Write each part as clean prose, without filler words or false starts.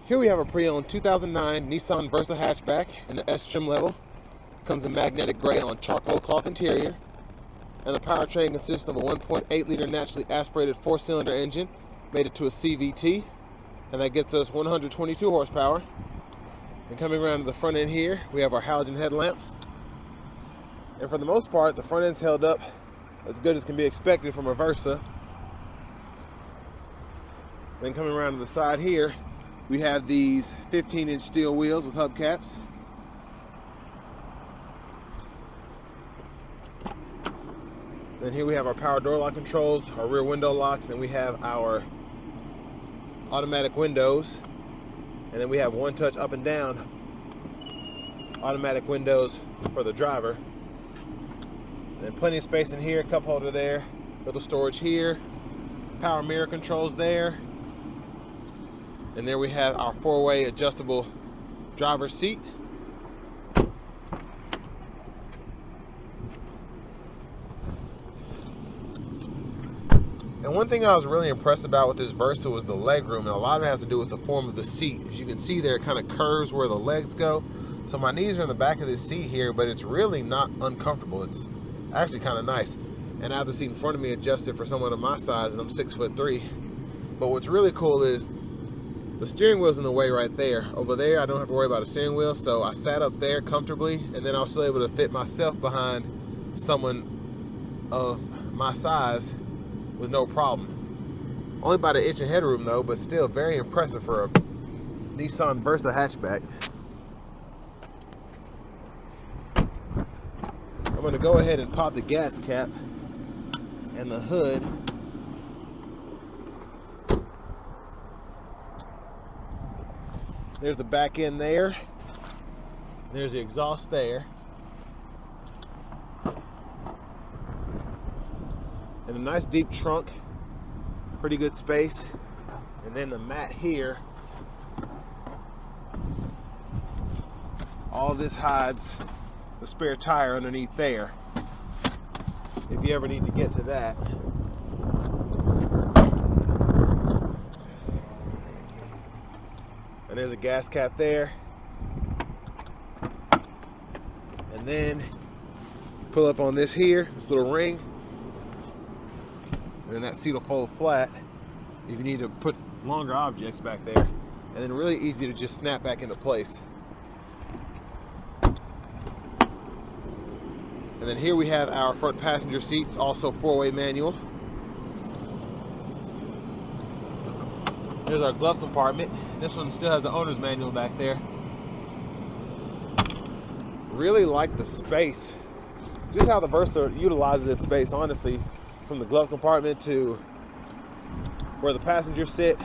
Here we have a pre-owned 2009 Nissan Versa hatchback in the S trim level. Comes in magnetic gray on charcoal cloth interior. And the powertrain consists of a 1.8 liter naturally aspirated 4-cylinder engine made it to a CVT. And that gets us 122 horsepower. And coming around to the front end here, we have our halogen headlamps. And for the most part, the front end's held up as good as can be expected from a Versa. Then coming around to the side here, we have these 15-inch steel wheels with hubcaps. Then here we have our power door lock controls, our rear window locks, then we have our automatic windows, and then we have one-touch up and down automatic windows for the driver. And plenty of space in here, cup holder there, little storage here, power mirror controls there. And there we have our 4-way adjustable driver's seat. And one thing I was really impressed about with this Versa was the leg room, and a lot of it has to do with the form of the seat. As you can see there, it kind of curves where the legs go. So my knees are in the back of this seat here, but it's really not uncomfortable. It's actually kind of nice. And I have the seat in front of me adjusted for someone of my size, and I'm 6'3". But what's really cool is the steering wheel's in the way right there. Over there, I don't have to worry about a steering wheel, so I sat up there comfortably, and then I was still able to fit myself behind someone of my size with no problem. Only about an inch of headroom though, but still very impressive for a Nissan Versa hatchback. I'm going to go ahead and pop the gas cap and the hood. There's the back end there. There's the exhaust there. And a nice deep trunk, pretty good space. And then the mat here. All this hides the spare tire underneath there, if you ever need to get to that. And there's a gas cap there. And then pull up on this here, this little ring. And then that seat will fold flat if you need to put longer objects back there. And then really easy to just snap back into place. And then here we have our front passenger seats, also 4-way manual. Here's our glove compartment. This one still has the owner's manual back there. Really like the space. Just how the Versa utilizes its space, honestly, from the glove compartment to where the passengers sit.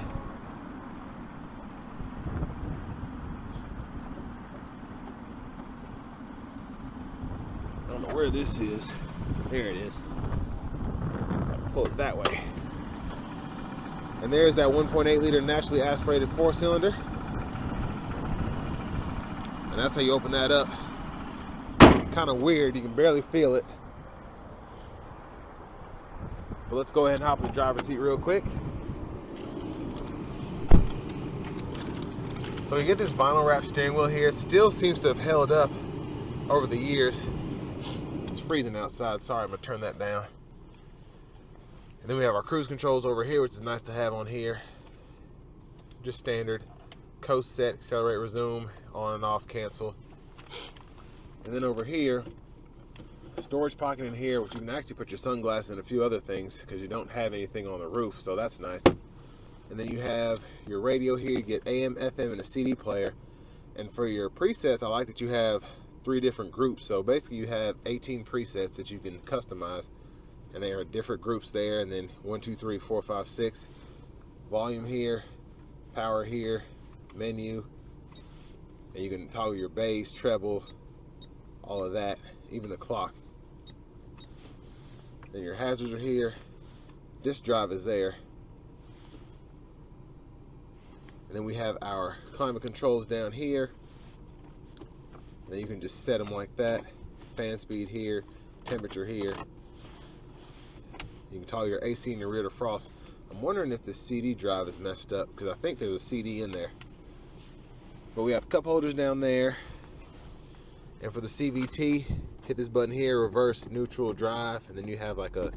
I don't know where this is. There it is. Pull it that way. And there's that 1.8 liter naturally aspirated 4-cylinder. And that's how you open that up. It's kind of weird, you can barely feel it. But let's go ahead and hop in the driver's seat real quick. So you get this vinyl wrap steering wheel here. It still seems to have held up over the years. It's freezing outside, sorry, I'm gonna turn that down. And then we have our cruise controls over here, which is nice to have on here. Just standard. Coast set, accelerate, resume, on and off, cancel. And then over here, storage pocket in here, which you can actually put your sunglasses and a few other things because you don't have anything on the roof, so that's nice. And then you have your radio here. You get AM, FM, and a CD player. And for your presets, I like that you have 3 different groups. So basically you have 18 presets that you can customize. And there are different groups there, and then 1, 2, 3, 4, 5, 6. Volume here, power here, menu, and you can toggle your bass, treble, all of that, even the clock. Then your hazards are here, disc drive is there, and then we have our climate controls down here. Then you can just set them like that, fan speed here, temperature here. You can toggle your AC and your rear defrost. I'm wondering if the CD drive is messed up because I think there's a CD in there. But we have cup holders down there. And for the CVT, hit this button here, reverse, neutral, drive, and then you have like a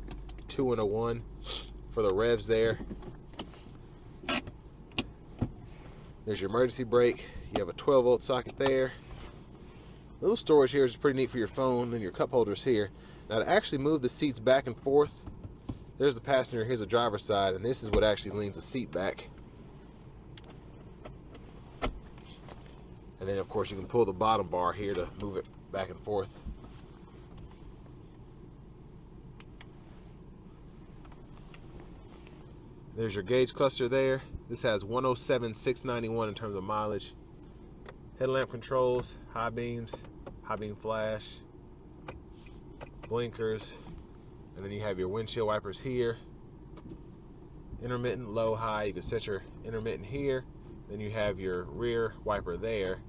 2 and a 1 for the revs there. There's your emergency brake. You have a 12-volt socket there. Little storage here is pretty neat for your phone. Then your cup holders here. Now to actually move the seats back and forth, there's the passenger, here's the driver's side, and this is what actually leans the seat back. And then of course you can pull the bottom bar here to move it back and forth. There's your gauge cluster there. This has 107,691 in terms of mileage. Headlamp controls, high beam flash, blinkers, and then you have your windshield wipers here. Intermittent, low, high. You can set your intermittent here. Then you have your rear wiper there.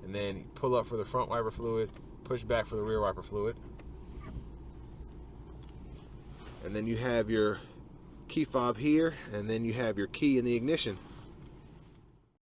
And then you pull up for the front wiper fluid, push back for the rear wiper fluid. And then you have your key fob here, and then you have your key in the ignition.